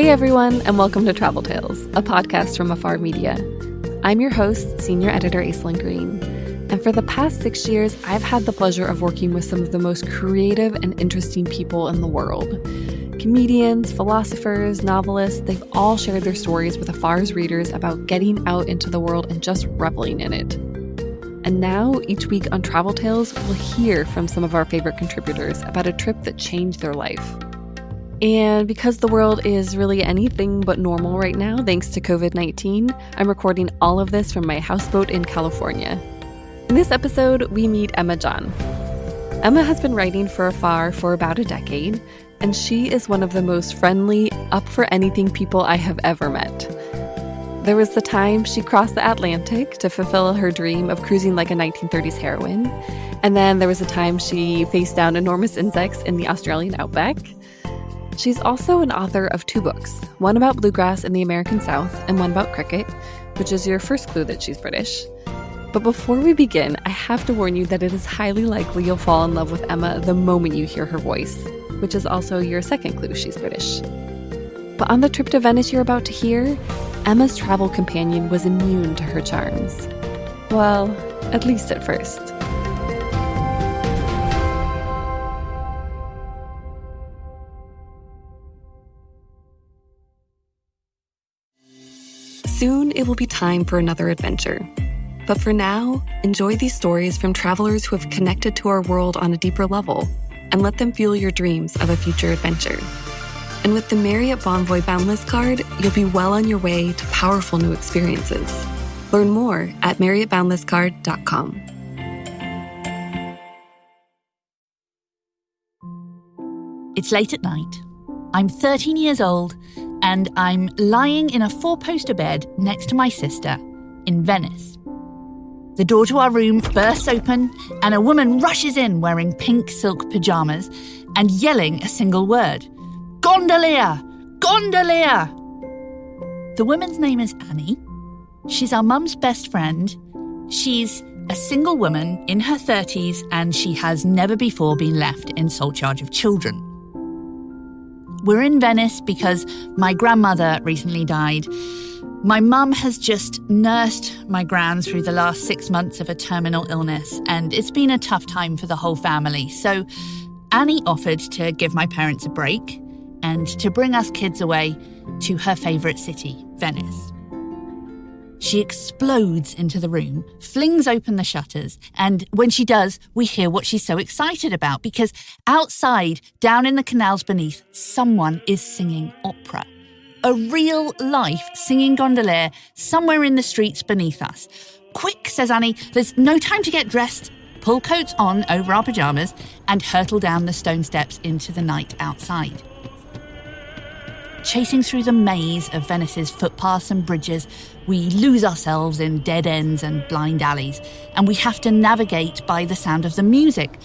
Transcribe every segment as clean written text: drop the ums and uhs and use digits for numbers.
Hey everyone, and welcome to Travel Tales, a podcast from Afar Media. I'm your host, Senior Editor Aislinn Green, and for the past 6 years, I've had the pleasure of working with some of the most creative and interesting people in the world. Comedians, philosophers, novelists, they've all shared their stories with Afar's readers about getting out into the world and just reveling in it. And now, each week on Travel Tales, we'll hear from some of our favorite contributors about a trip that changed their life. And because the world is really anything but normal right now, thanks to COVID-19, I'm recording all of this from my houseboat in California. In this episode, we meet Emma John. Emma has been writing for Afar for about a decade, and she is one of the most friendly, up-for-anything people I have ever met. There was the time she crossed the Atlantic to fulfill her dream of cruising like a 1930s heroine, and then there was a time she faced down enormous insects in the Australian outback. She's also an author of 2 books, one about bluegrass in the American South and one about cricket, which is your first clue that she's British. But before we begin, I have to warn you that it is highly likely you'll fall in love with Emma the moment you hear her voice, which is also your second clue she's British. But on the trip to Venice you're about to hear, Emma's travel companion was immune to her charms. Well, at least at first. Soon it will be time for another adventure. But for now, enjoy these stories from travelers who have connected to our world on a deeper level, and let them fuel your dreams of a future adventure. And with the Marriott Bonvoy Boundless card, you'll be well on your way to powerful new experiences. Learn more at MarriottBoundlessCard.com. It's late at night. I'm 13 years old, and I'm lying in a 4-poster bed next to my sister in Venice. The door to our room bursts open, and a woman rushes in wearing pink silk pajamas and yelling a single word. Gondolier! Gondolier! The woman's name is Annie. She's our mum's best friend. She's a single woman in her 30s, and she has never before been left in sole charge of children. We're in Venice because my grandmother recently died. My mum has just nursed my gran through the last 6 months of a terminal illness, and it's been a tough time for the whole family. So Annie offered to give my parents a break and to bring us kids away to her favourite city, Venice. She explodes into the room, flings open the shutters, and when she does, we hear what she's so excited about, because outside, down in the canals beneath, someone is singing opera. A real-life singing gondolier somewhere in the streets beneath us. Quick, says Annie, there's no time to get dressed. Pull coats on over our pyjamas and hurtle down the stone steps into the night outside. Chasing through the maze of Venice's footpaths and bridges, we lose ourselves in dead ends and blind alleys, and we have to navigate by the sound of the music.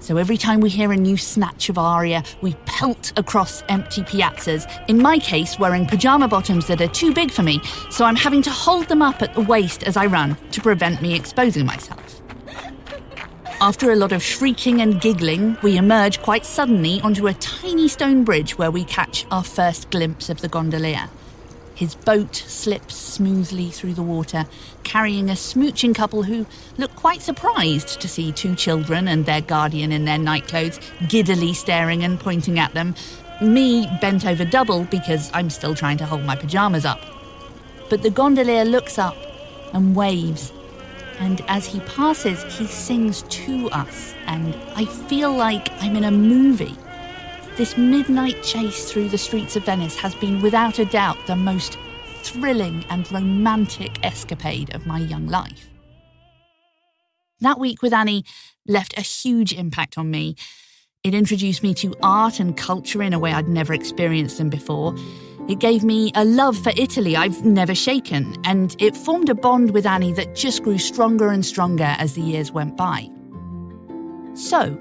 So every time we hear a new snatch of aria, we pelt across empty piazzas, in my case wearing pyjama bottoms that are too big for me, so I'm having to hold them up at the waist as I run to prevent me exposing myself. After a lot of shrieking and giggling, we emerge quite suddenly onto a tiny stone bridge where we catch our first glimpse of the gondolier. His boat slips smoothly through the water, carrying a smooching couple who look quite surprised to see 2 children and their guardian in their nightclothes, giddily staring and pointing at them. Me bent over double because I'm still trying to hold my pyjamas up. But the gondolier looks up and waves, and as he passes, he sings to us, and I feel like I'm in a movie. This midnight chase through the streets of Venice has been without a doubt the most thrilling and romantic escapade of my young life. That week with Annie left a huge impact on me. It introduced me to art and culture in a way I'd never experienced them before. It gave me a love for Italy I've never shaken, and it formed a bond with Annie that just grew stronger and stronger as the years went by. So,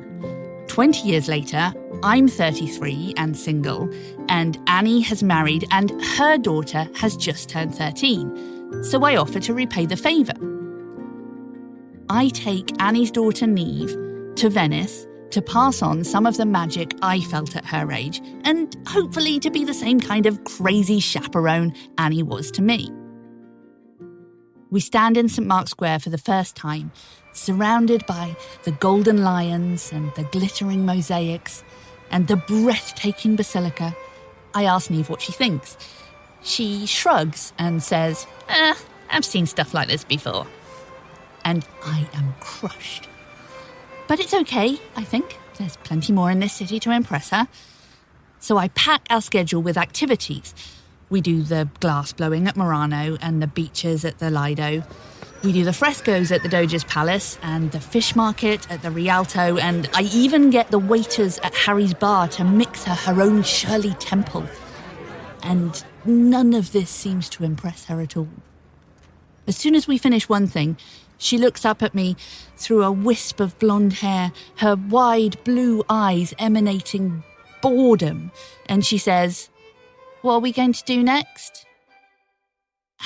20 years later, I'm 33 and single, and Annie has married and her daughter has just turned 13, so I offer to repay the favour. I take Annie's daughter Neve to Venice to pass on some of the magic I felt at her age, and hopefully to be the same kind of crazy chaperone Annie was to me. We stand in St. Mark's Square for the first time, surrounded by the golden lions and the glittering mosaics and the breathtaking basilica. I ask Niamh what she thinks. She shrugs and says, I've seen stuff like this before. And I am crushed. But it's okay, I think. There's plenty more in this city to impress her. So I pack our schedule with activities. We do the glass blowing at Murano and the beaches at the Lido. We do the frescoes at the Doge's Palace and the fish market at the Rialto, and I even get the waiters at Harry's Bar to mix her own Shirley Temple. And none of this seems to impress her at all. As soon as we finish one thing, she looks up at me through a wisp of blonde hair, her wide blue eyes emanating boredom, and she says, "What are we going to do next?"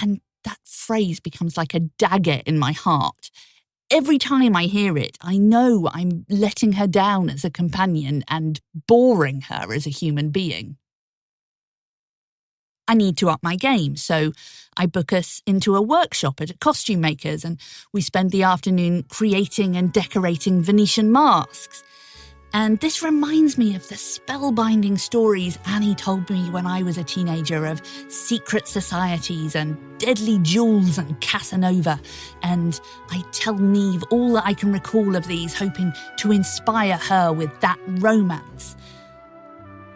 And that phrase becomes like a dagger in my heart. Every time I hear it, I know I'm letting her down as a companion and boring her as a human being. I need to up my game, so I book us into a workshop at a costume maker's, and we spend the afternoon creating and decorating Venetian masks. And this reminds me of the spellbinding stories Annie told me when I was a teenager of secret societies and deadly jewels and Casanova. And I tell Niamh all that I can recall of these, hoping to inspire her with that romance.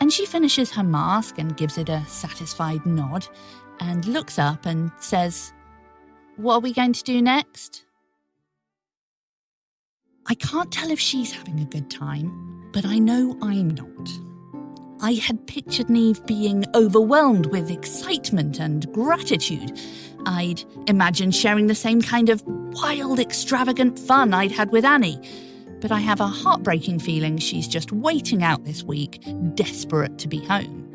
And she finishes her mask and gives it a satisfied nod and looks up and says, "What are we going to do next?" I can't tell if she's having a good time, but I know I'm not. I had pictured Niamh being overwhelmed with excitement and gratitude. I'd imagined sharing the same kind of wild, extravagant fun I'd had with Annie. But I have a heartbreaking feeling she's just waiting out this week, desperate to be home.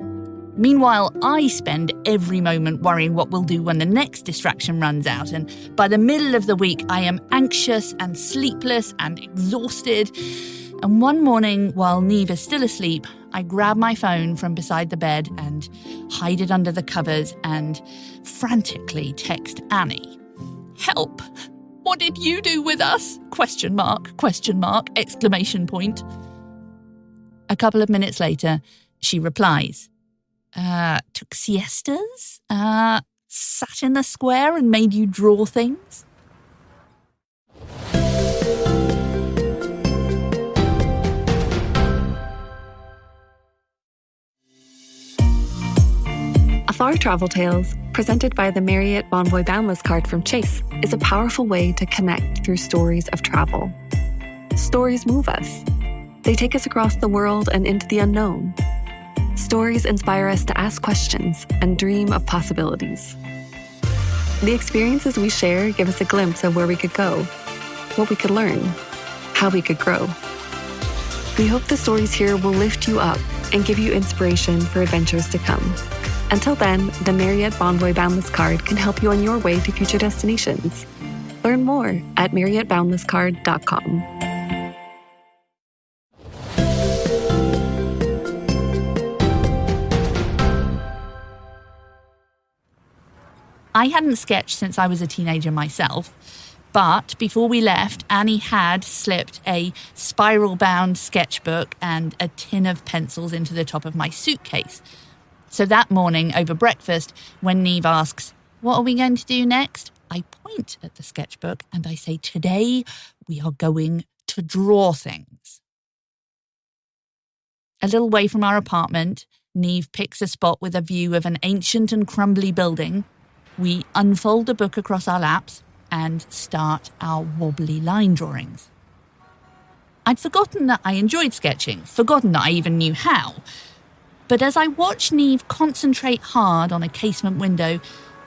Meanwhile, I spend every moment worrying what we'll do when the next distraction runs out, and by the middle of the week, I am anxious and sleepless and exhausted. And one morning, while Niamh is still asleep, I grab my phone from beside the bed and hide it under the covers and frantically text Annie. "Help! What did you do with us? ? Exclamation point. A couple of minutes later, she replies, "Took siestas? Sat in the square and made you draw things?" Afar Travel Tales, presented by the Marriott Bonvoy Boundless card from Chase, is a powerful way to connect through stories of travel. Stories move us. They take us across the world and into the unknown. Stories inspire us to ask questions and dream of possibilities. The experiences we share give us a glimpse of where we could go, what we could learn, how we could grow. We hope the stories here will lift you up and give you inspiration for adventures to come. Until then, the Marriott Bonvoy Boundless card can help you on your way to future destinations. Learn more at marriottboundlesscard.com. I hadn't sketched since I was a teenager myself, but before we left, Annie had slipped a spiral-bound sketchbook and a tin of pencils into the top of my suitcase. So that morning over breakfast, when Niamh asks, "What are we going to do next?" I point at the sketchbook and I say, "Today we are going to draw things." A little way from our apartment, Niamh picks a spot with a view of an ancient and crumbly building. We unfold the book across our laps and start our wobbly line drawings. I'd forgotten that I enjoyed sketching, forgotten that I even knew how. But as I watch Niamh concentrate hard on a casement window,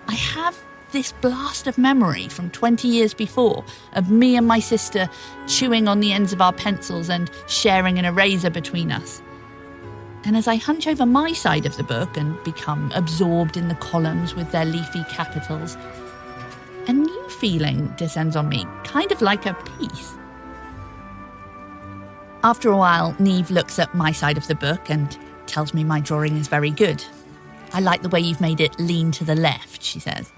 I have this blast of memory from 20 years before of me and my sister chewing on the ends of our pencils and sharing an eraser between us. And as I hunch over my side of the book and become absorbed in the columns with their leafy capitals, a new feeling descends on me, kind of like a peace. After a while, Niamh looks at my side of the book and tells me my drawing is very good. I like the way you've made it lean to the left, she says.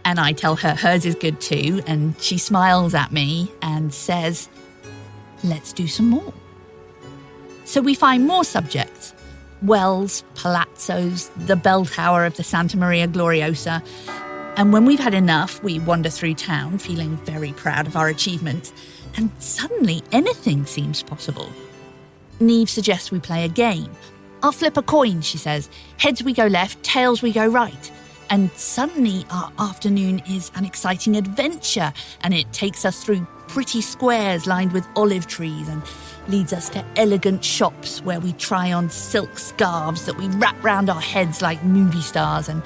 And I tell her hers is good too, and she smiles at me and says, let's do some more. So we find more subjects. Wells, palazzos, the bell tower of the Santa Maria Gloriosa. And when we've had enough, we wander through town, feeling very proud of our achievements. And suddenly anything seems possible. Niamh suggests we play a game. I'll flip a coin, she says. Heads we go left, tails we go right. And suddenly our afternoon is an exciting adventure, and it takes us through pretty squares lined with olive trees and leads us to elegant shops where we try on silk scarves that we wrap round our heads like movie stars, and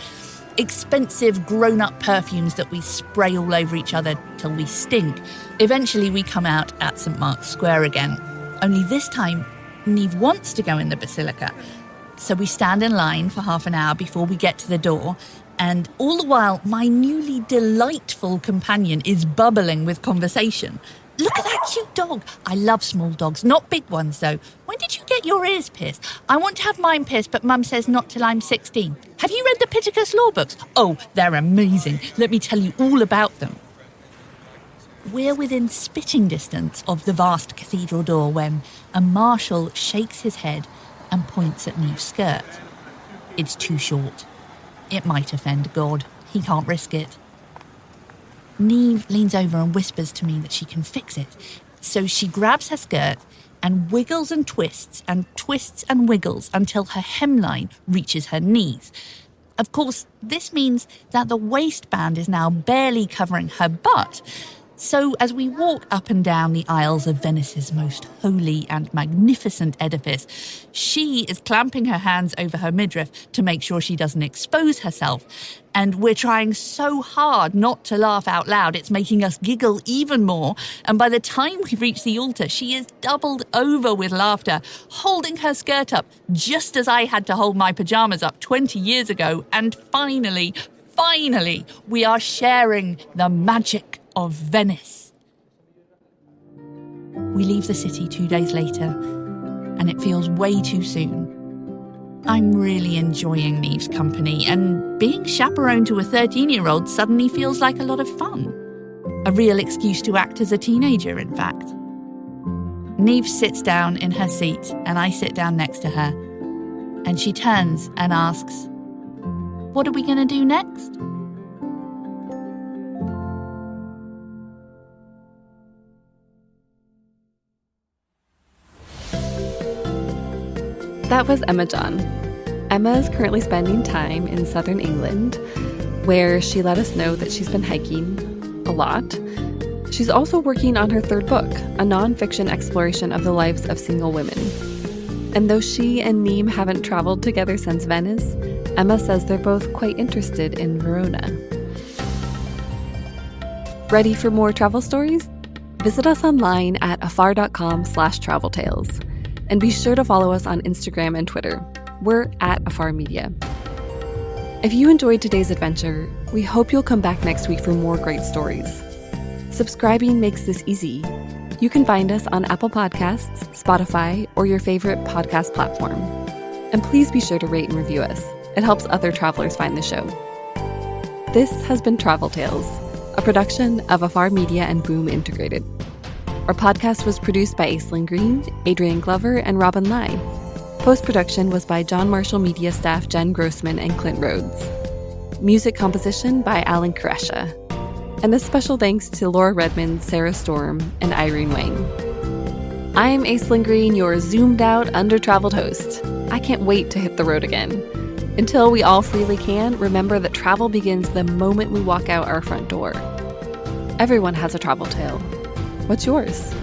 expensive grown-up perfumes that we spray all over each other till we stink. Eventually we come out at St. Mark's Square again, only this time Niamh wants to go in the basilica. So we stand in line for half an hour before we get to the door, and all the while my newly delightful companion is bubbling with conversation. Look at that cute dog. I love small dogs, not big ones though. When did you get your ears pierced? I want to have mine pierced, but Mum says not till I'm 16. Have you read the Pittacus law books? Oh, they're amazing. Let me tell you all about them. We're within spitting distance of the vast cathedral door when a marshal shakes his head and points at Niamh's skirt. It's too short. It might offend God. He can't risk it. Niamh leans over and whispers to me that she can fix it. So she grabs her skirt and wiggles and twists and wiggles until her hemline reaches her knees. Of course, this means that the waistband is now barely covering her butt. So as we walk up and down the aisles of Venice's most holy and magnificent edifice, she is clamping her hands over her midriff to make sure she doesn't expose herself. And we're trying so hard not to laugh out loud, it's making us giggle even more. And by the time we reach the altar, she is doubled over with laughter, holding her skirt up just as I had to hold my pajamas up 20 years ago. And finally, we are sharing the magic of Venice. We leave the city 2 days later, and it feels way too soon. I'm really enjoying Niamh's company, and being chaperone to a 13-year-old suddenly feels like a lot of fun. A real excuse to act as a teenager, in fact. Niamh sits down in her seat, and I sit down next to her, and she turns and asks, "What are we going to do next?" That was Emma John. Emma is currently spending time in southern England, where she let us know that she's been hiking a lot. She's also working on her third book, a nonfiction exploration of the lives of single women. And though she and Niamh haven't traveled together since Venice, Emma says they're both quite interested in Verona. Ready for more travel stories? Visit us online at afar.com/traveltales. And be sure to follow us on Instagram and Twitter. We're at Afar Media. If you enjoyed today's adventure, we hope you'll come back next week for more great stories. Subscribing makes this easy. You can find us on Apple Podcasts, Spotify, or your favorite podcast platform. And please be sure to rate and review us. It helps other travelers find the show. This has been Travel Tales, a production of Afar Media and Boom Integrated. Our podcast was produced by Aislinn Green, Adrian Glover, and Robin Lai. Post-production was by John Marshall Media staff Jen Grossman and Clint Rhodes. Music composition by Alan Koresha. And a special thanks to Laura Redmond, Sarah Storm, and Irene Wang. I'm Aislinn Green, your zoomed-out, under-traveled host. I can't wait to hit the road again. Until we all freely can, remember that travel begins the moment we walk out our front door. Everyone has a travel tale. What's yours?